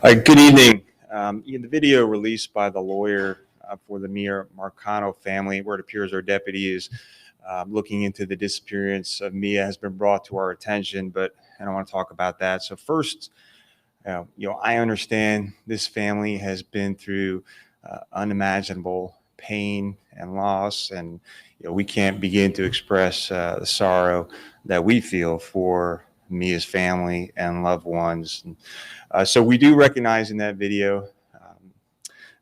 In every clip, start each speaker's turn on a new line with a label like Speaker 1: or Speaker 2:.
Speaker 1: Good evening. In the video released by the lawyer for the Miya Marcano family, where it appears our deputy is looking into the disappearance of Miya, has been brought to our attention, but I don't want to talk about that. So first, I understand this family has been through unimaginable pain and loss, and we can't begin to express the sorrow that we feel for Mia's family and loved ones. So we do recognize in that video,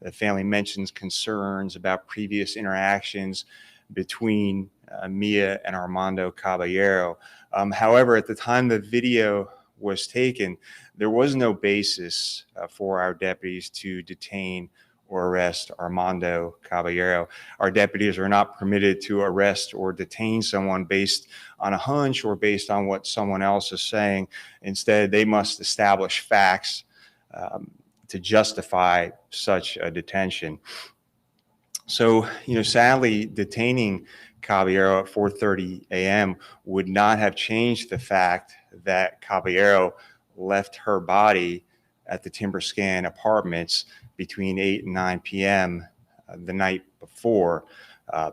Speaker 1: the family mentions concerns about previous interactions between Miya and Armando Caballero. However, at the time the video was taken, there was no basis for our deputies to detain or arrest Armando Caballero. Our deputies are not permitted to arrest or detain someone based on a hunch or based on what someone else is saying. Instead, they must establish facts to justify such a detention. So, sadly, detaining Caballero at 4:30 a.m. would not have changed the fact that Caballero left her body at the Timberscan Apartments between 8 and 9 p.m. The night before.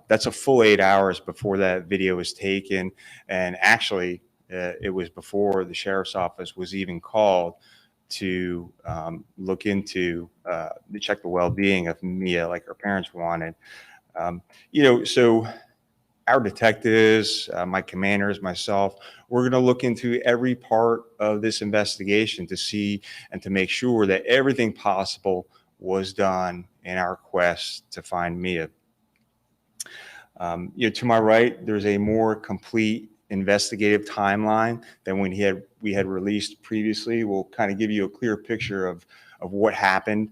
Speaker 1: That's a full 8 hours before that video was taken, and actually, it was before the sheriff's office was even called to look into to check the well-being of Miya like her parents wanted. So our detectives, my commanders, myself, we're going to look into every part of this investigation to see and to make sure that everything possible was done in our quest to find Miya. To my right, there's a more complete investigative timeline than we had released previously. We'll kind of give you a clear picture of what happened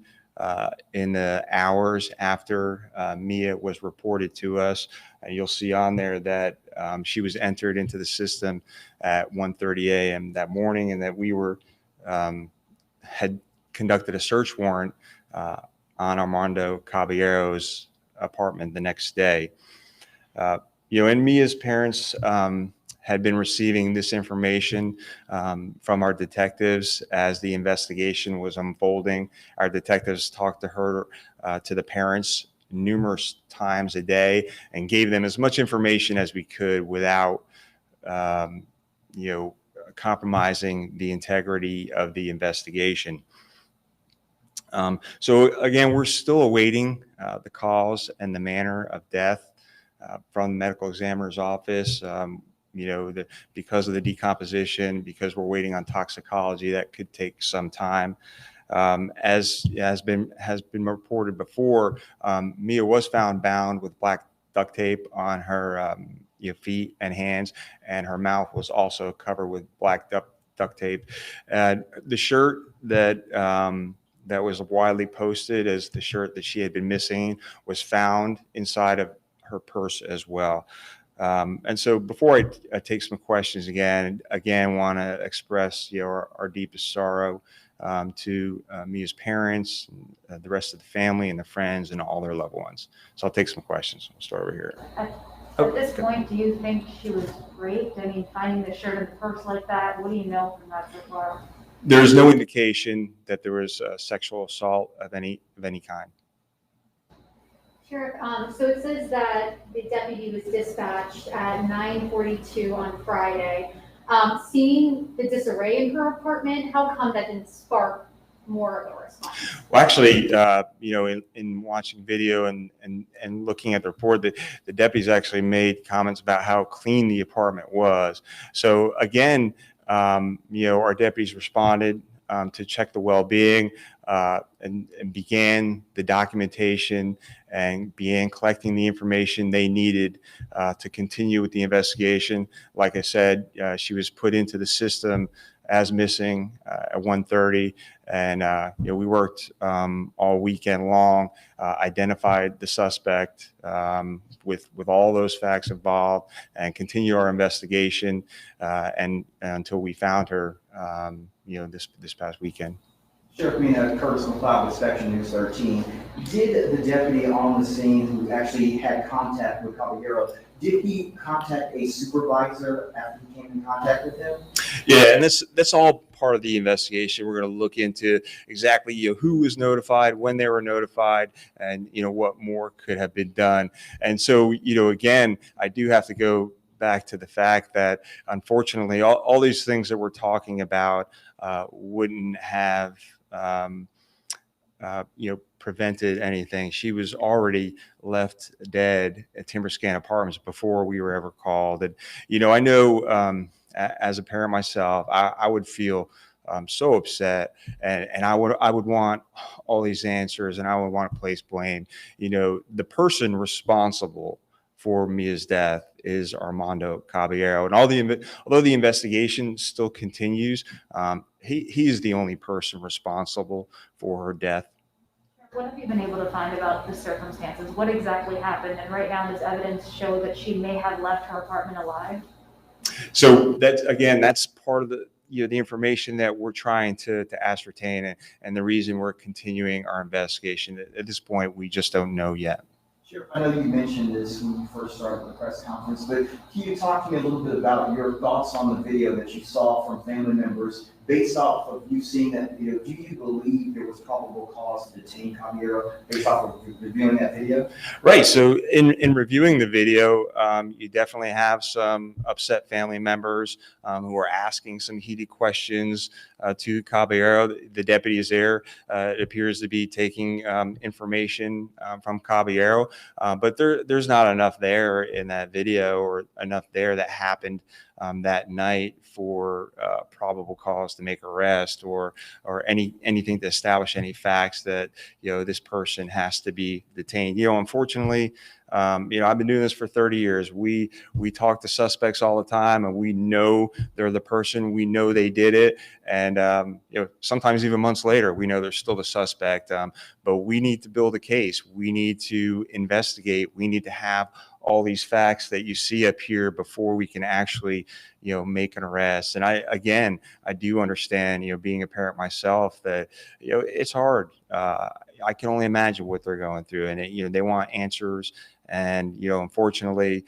Speaker 1: in the hours after Miya was reported to us. You'll see on there that she was entered into the system at 1:30 a.m. that morning, and that we had conducted a search warrant on Armando Caballero's apartment the next day. And Mia's parents had been receiving this information from our detectives as the investigation was unfolding. Our detectives talked to the parents numerous times a day and gave them as much information as we could without, compromising the integrity of the investigation. So again, we're still awaiting the cause and the manner of death from the medical examiner's office. Because of the decomposition, because we're waiting on toxicology, that could take some time. As has been reported before, Miya was found bound with black duct tape on her feet and hands, and her mouth was also covered with black duct tape. The shirt that was widely posted as the shirt that she had been missing was found inside of her purse as well. And so before I take some questions again want to express our deepest sorrow to Mia's parents, and the rest of the family and the friends and all their loved ones. So I'll take some questions. We'll start over here.
Speaker 2: At this point, do you think she was raped? I mean, finding the shirt in the purse like that, what do you know from that so far?
Speaker 1: There's no indication that there was sexual assault of any kind.
Speaker 3: Sheriff, so it says that the deputy was dispatched at 9:42 on Friday. Seeing the disarray in her apartment, how come that didn't spark more of a response?
Speaker 1: Well, actually, in watching video and looking at the report, the deputies actually made comments about how clean the apartment was. So again, our deputies responded to check the well-being and began the documentation and began collecting the information they needed to continue with the investigation. Like I said, she was put into the system as missing at 1:30, and we worked all weekend long, identified the suspect with all those facts involved, and continue our investigation and until we found her, this past weekend.
Speaker 4: Sheriff Mina, Curtis McLeod with Spectrum News 13. Did the deputy on the scene who actually had contact with Caballero, did he contact a supervisor after he came in contact with him?
Speaker 1: Yeah, and that's all part of the investigation. We're going to look into exactly who was notified, when they were notified, and what more could have been done. And so again, I do have to go back to the fact that unfortunately all these things that we're talking about wouldn't have prevented anything. She was already left dead at Timberscan Apartments before we were ever called. And I know as a parent myself, I would feel so upset, and I would want all these answers, and I would want to place blame. The person responsible for Mia's death is Armando Caballero, and although the investigation still continues, he is the only person responsible for her death.
Speaker 2: What have you been able to find about the circumstances? What exactly happened? And right now, does evidence show that she may have left her apartment alive?
Speaker 1: So that's part of the information that we're trying to ascertain, and the reason we're continuing our investigation. At this point, we just don't know yet.
Speaker 4: Sure. I know you mentioned this when you first started the press conference, but can you talk to me a little bit about your thoughts on the video that you saw from family members based off of you seeing that video? Do you believe there was probable cause to detain Caballero based off of reviewing that video?
Speaker 1: Right. So in reviewing the video, you definitely have some upset family members who are asking some heated questions to Caballero. The deputy is there. It appears to be taking information from Caballero, but there's not enough there in that video, or enough there that happened that night for probable cause to make arrest, or anything to establish any facts that this person has to be detained. Unfortunately, I've been doing this for 30 years. We talk to suspects all the time, and we know they're the person. We know they did it, and sometimes even months later, we know they're still the suspect. But we need to build a case. We need to investigate. We need to have all these facts that you see up here before we can actually make an arrest. And I do understand, being a parent myself, that it's hard. I can only imagine what they're going through, and they want answers. And unfortunately,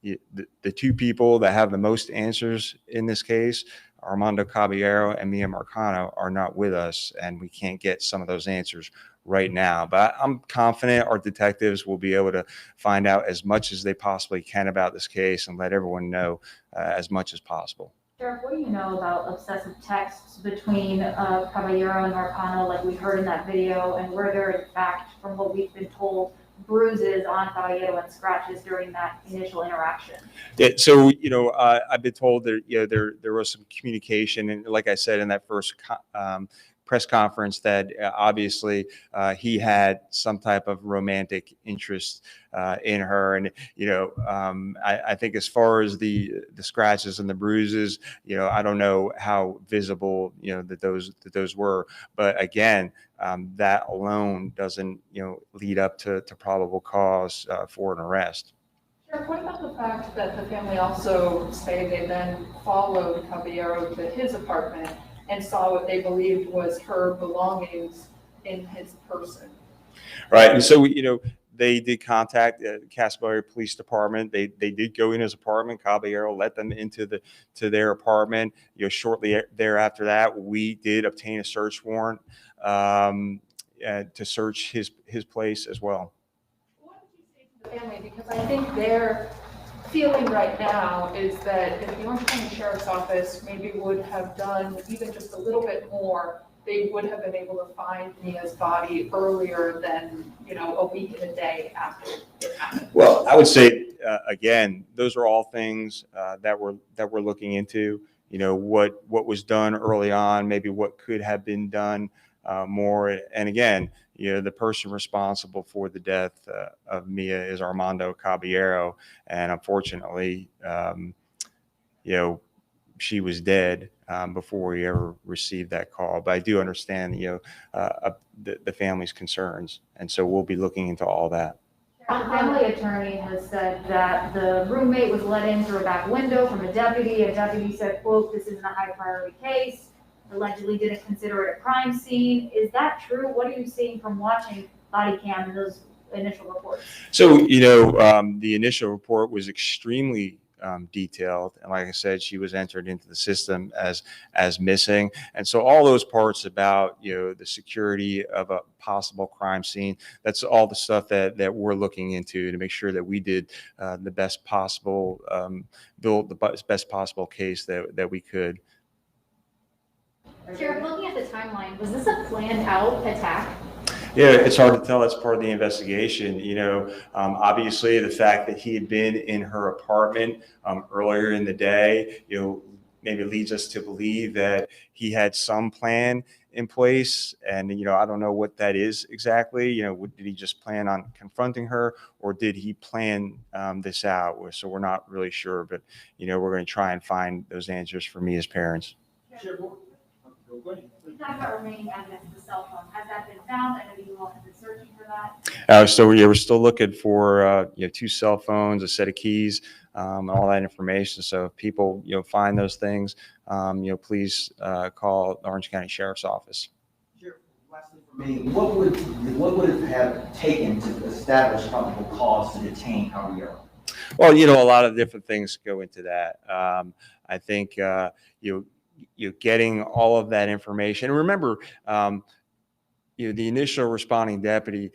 Speaker 1: the two people that have the most answers in this case, Armando Caballero and Miya Marcano, are not with us, and we can't get some of those answers right now. But I'm confident our detectives will be able to find out as much as they possibly can about this case and let everyone know as much as possible.
Speaker 2: Sheriff, what do you know about obsessive texts between Caballero and Marcano, like we heard in that video, and were there, in fact, from what we've been told, bruises on Caballero and scratches during that initial interaction?
Speaker 1: Yeah, so I've been told that there was some communication, and like I said in that first press conference, that obviously he had some type of romantic interest in her. And I think as far as the scratches and the bruises, I don't know how visible that those were, but again, that alone doesn't lead up to probable cause for an arrest.
Speaker 5: Sheriff, what about the fact that the family also say they then followed Caballero to his apartment and saw what they believed was her belongings in his person?
Speaker 1: Right. And so, they did contact Casper Police Department. They did go in his apartment. Caballero let them into their apartment. Shortly thereafter that, we did obtain a search warrant to search his place as well.
Speaker 5: What did you say to the family? Because I think their feeling right now is that if the Orange County Sheriff's Office maybe would have done even just a little bit more, they would have been able to find Mia's body earlier than a week and a day after it happened.
Speaker 1: Well, I would say again, those are all things that we're looking into. What was done early on, maybe what could have been done more. And again, the person responsible for the death of Miya is Armando Caballero, and unfortunately, she was dead before we ever received that call. But I do understand, the family's concerns, and so we'll be looking into all that.
Speaker 2: The family attorney has said that the roommate was let in through a back window from a deputy. A deputy said, quote, "This isn't a high priority case." allegedly didn't consider it a crime scene. Is that true? What are you seeing from watching body cam and those initial reports?
Speaker 1: So, the initial report was extremely detailed, and like I said, she was entered into the system as missing. And so, all those parts about the security of a possible crime scene, that's all the stuff that we're looking into to make sure that we did the best possible build the best possible case that we could.
Speaker 3: Sheriff, looking at the timeline, was this a planned out attack?
Speaker 1: Yeah, it's hard to tell. That's part of the investigation. Obviously, the fact that he had been in her apartment earlier in the day, maybe leads us to believe that he had some plan in place. And, I don't know what that is exactly. Did he just plan on confronting her, or did he plan this out? So we're not really sure, but, we're going to try and find those answers for me as parents.
Speaker 2: We talked about remaining evidence of the cell phone. Has that been found? I know you all have been searching for that.
Speaker 1: So we're still looking for 2 cell phones, a set of keys, and all that information. So if people find those things, please call the Orange County Sheriff's Office.
Speaker 4: Sheriff, lastly for me, what would it have taken to establish probable cause to detain Javier?
Speaker 1: Well, a lot of different things go into that. I think you're getting all of that information. And remember, the initial responding deputy,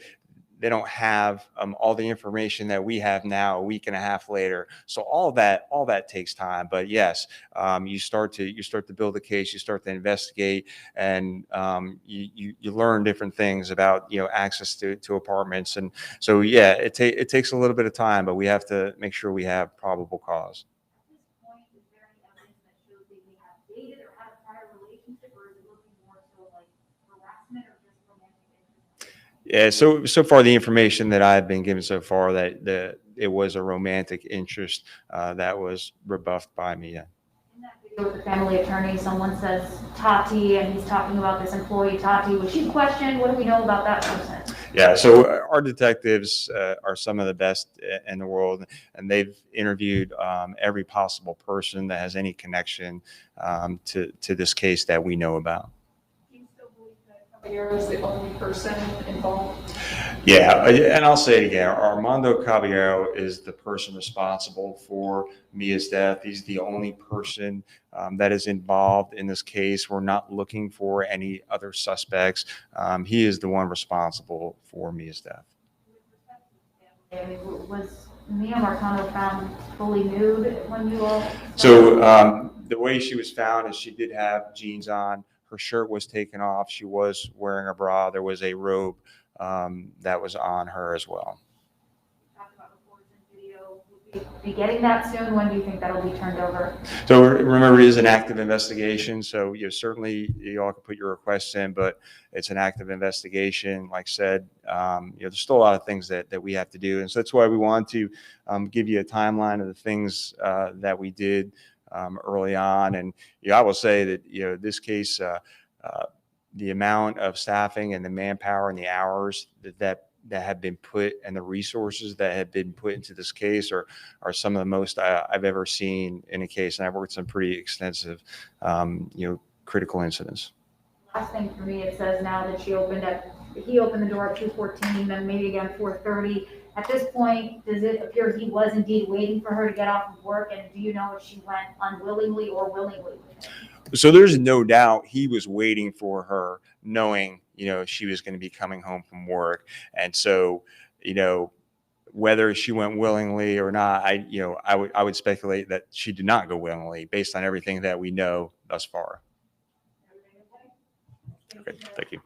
Speaker 1: they don't have all the information that we have now a week and a half later. So all that takes time. But yes, you start to build a case, you start to investigate, and you learn different things about access to apartments. And so yeah, it takes a little bit of time, but we have to make sure we have probable cause. Yeah, so far the information that I've been given so far that it was a romantic interest that was rebuffed by Miya.
Speaker 2: In that video with the family attorney, someone says Tati, and he's talking about this employee Tati. Was she questioned? What do we know about that person?
Speaker 1: Yeah, so our detectives are some of the best in the world, and they've interviewed every possible person that has any connection to this case that we know about.
Speaker 5: Caballero is the only person involved?
Speaker 1: Yeah, and I'll say it again. Armando Caballero is the person responsible for Mia's death. He's the only person that is involved in this case. We're not looking for any other suspects. He is the one responsible for Mia's death.
Speaker 2: Was Miya Marcano found fully nude when you all?
Speaker 1: So the way she was found is she did have jeans on. Her shirt was taken off. She was wearing a bra. There was a robe that was on her as well.
Speaker 2: You talked about reports and video. Will we be getting that soon? When do you think that'll be turned over?
Speaker 1: So remember, it is an active investigation. So certainly you all can put your requests in, but it's an active investigation. Like I said, there's still a lot of things that we have to do, and so that's why we want to give you a timeline of the things that we did early on. And I will say that this case, the amount of staffing and the manpower and the hours that have been put and the resources that have been put into this case are some of the most I've ever seen in a case. And I've worked some pretty extensive, critical incidents.
Speaker 2: Last thing for me, it says now that he opened the door at 2:14, then maybe again 4:30. At this point, does it appear he was indeed waiting for her to get off of work? And do you know if she went unwillingly or willingly with him?
Speaker 1: So there's no doubt he was waiting for her, knowing, she was going to be coming home from work. And so, whether she went willingly or not, I would speculate that she did not go willingly based on everything that we know thus far. Okay, thank you.